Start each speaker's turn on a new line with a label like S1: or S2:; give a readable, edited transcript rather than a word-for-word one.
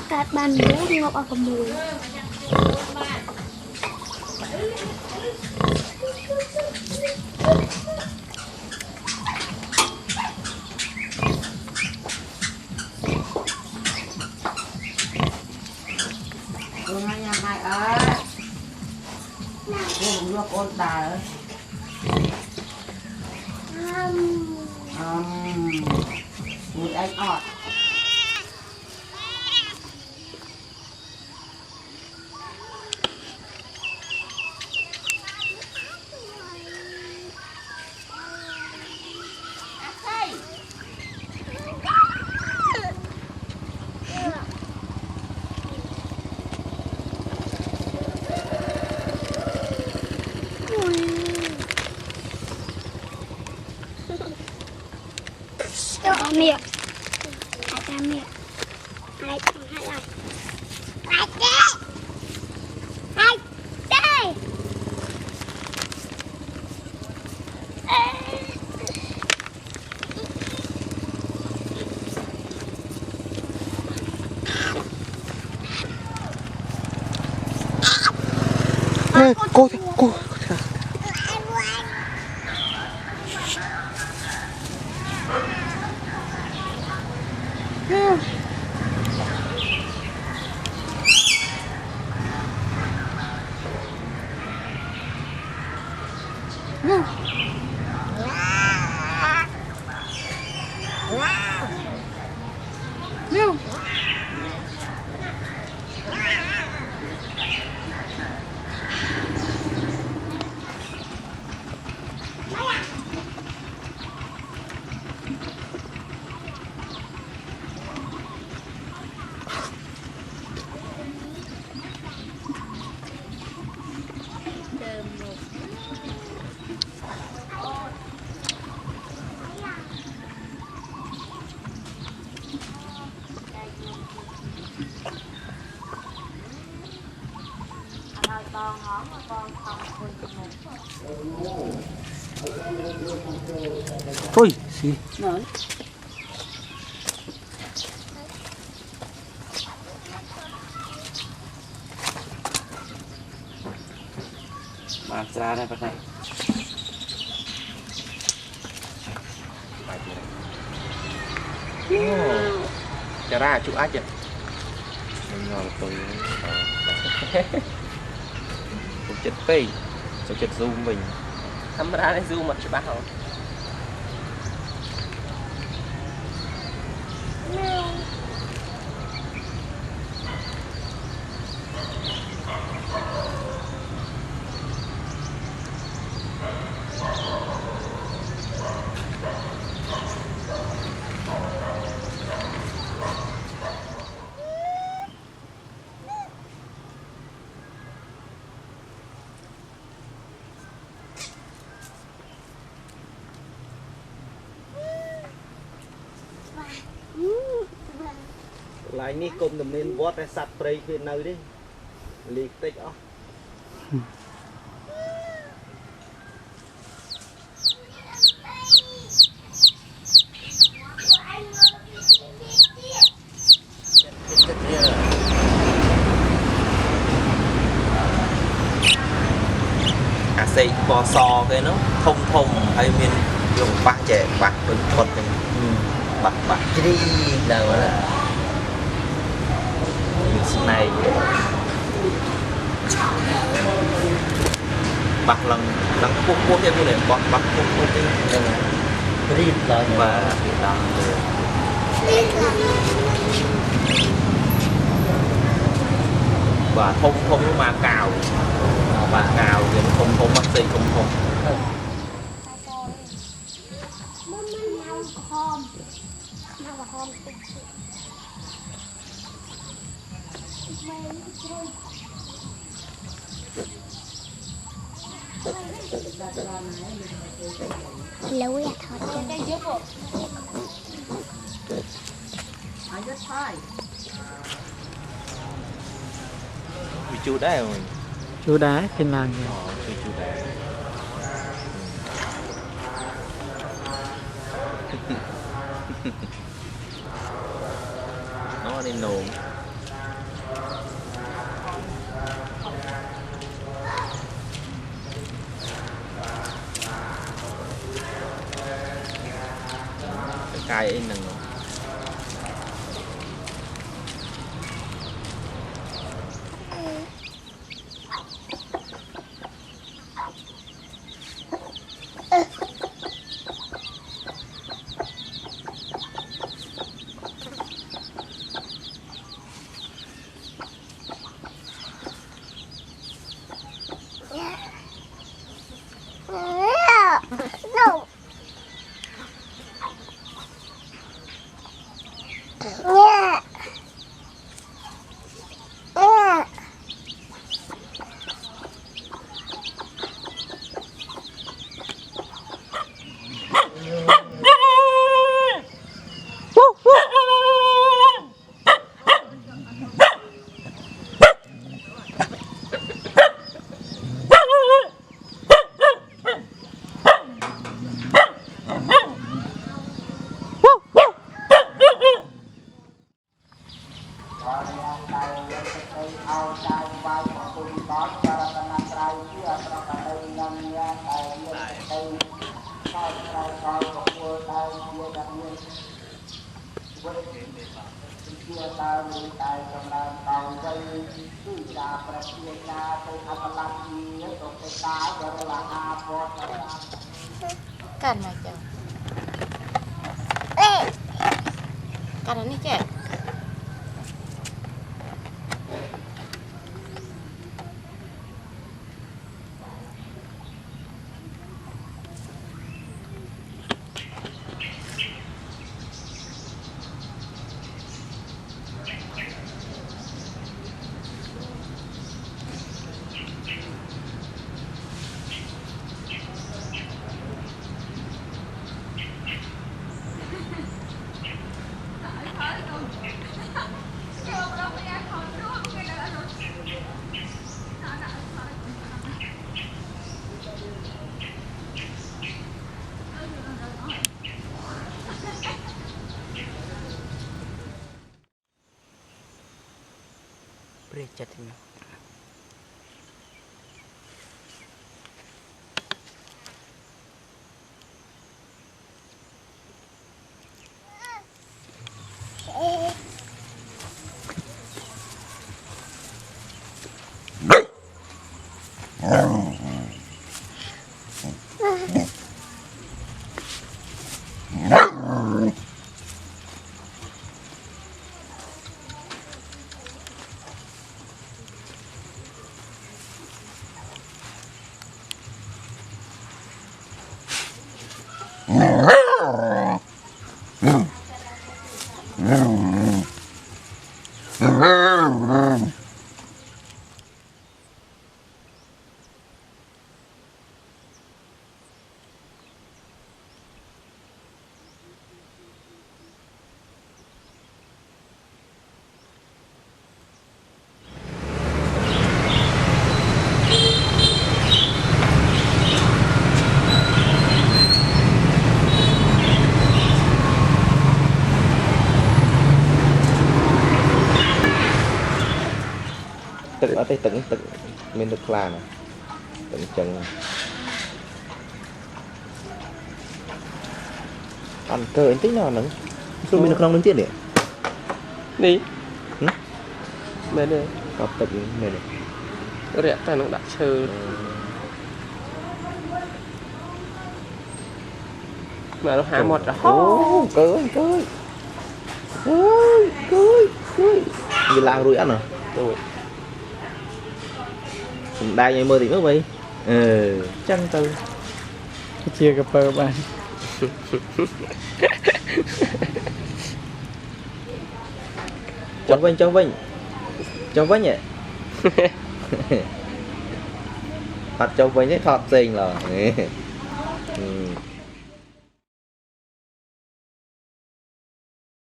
S1: Cát ban bố đi ngọc ở cầm mùi
S2: con đà một anh ọt
S1: miệng hai ta miệng hai rồi hai đây
S3: cô ôi xí
S4: mà ra đây bắt này chả ra chụp ách chưa ngồi tôi cũng chết phê cho chết zoom mình thăm ra đấy zoom mặt cho bác không lại ní cùng tụi mình vót cái sạt prey phía nơi đi liệt tích ó xây bò sò cái nó thông thông hay miền dùng bạc trẻ bạc đứng thuật bạc bạc đi đâu là này bạc lần lần quốc theo này bạc bạc quốc đi và và thông thông mà cào và cào thì thông thông bác sĩ thông thông
S1: lâu ya thôi
S4: bị chu đấy rồi
S3: chú đá trên làng này.
S4: Cái chú đá. Nó đi nổ. Cái cài ấy nằng.
S1: No. Yeah. Yeah.
S5: Cắt mà chồng. Cắt nó đi chứ.
S2: Break chatting.
S4: Tự ở đây tự mình được làm tự chừng ăn cơ anh tí nào nữa tôi mình được lòng đứng tiết để
S6: đi mẹ đây
S4: tập tập này này
S6: rẻ tay nó đã chơi mà nó há một rồi
S4: cưới như lao rồi ăn à
S6: rồi
S4: đai như mơ thì mới vậy chăng từ
S3: Chia cà phê bạn.
S4: trong vinh nhỉ thật trong vinh thấy thật xinh là